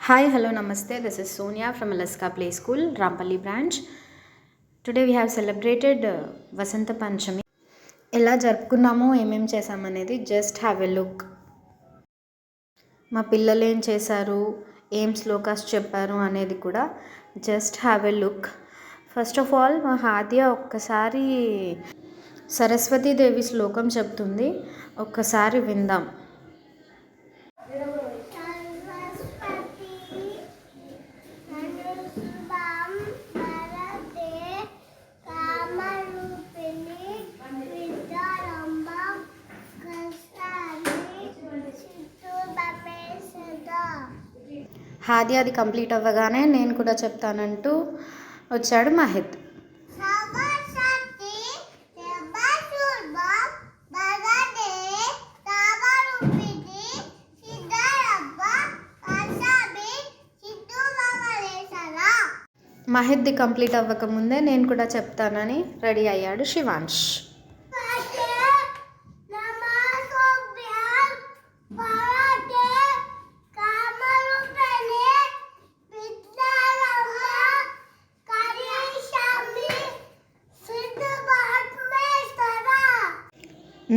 Hi, hello, namaste. This is Sonia from Alaska Play School, Rampalli branch. Today we have celebrated Vasanta Panchami. ఎలా జరుపుకున్నామో ఏమేం చేసామనేది just have a look. మా పిల్లలు ఏం చేశారు, ఏం శ్లోకాస్ చెప్పారు అనేది కూడా just have a look. First of all మా హాదియా ఒక్కసారి సరస్వతీదేవి శ్లోకం చెప్తుంది, ఒక్కసారి విందాం. హాది అది కంప్లీట్ అవ్వగానే నేను కూడా చెప్తానంటూ వచ్చాడు మహిత్. మహిత్ది కంప్లీట్ అవ్వకముందే నేను కూడా చెప్తానని రెడీ అయ్యాడు శివాంష్.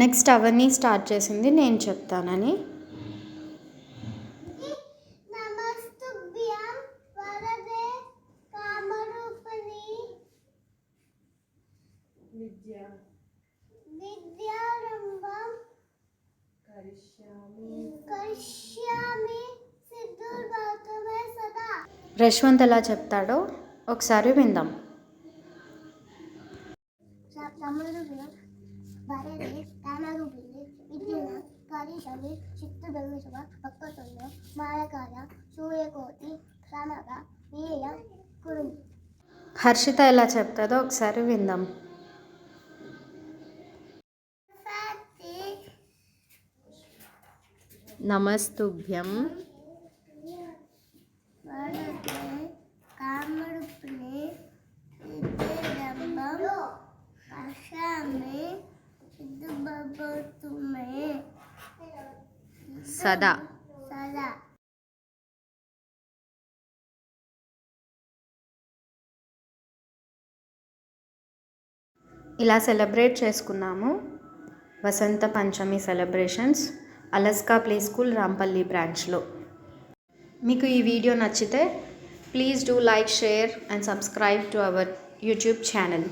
నెక్స్ట్ అవన్నీ స్టార్ట్ చేసింది నేను చెప్తానని. రష్వంత్ ఎలా చెప్తాడో ఒకసారి విందాం. హర్షిత ఎలా చెప్తాదో ఒకసారి విందాం. నమస్తుభ్యం సదా. ఇలా సెలబ్రేట్ చేసుకున్నాము Vasanta Panchami celebrations Alaska play school Rampally బ్రాంచ్లో. మీకు ఈ వీడియో నచ్చితే please do like, share and subscribe to our YouTube channel.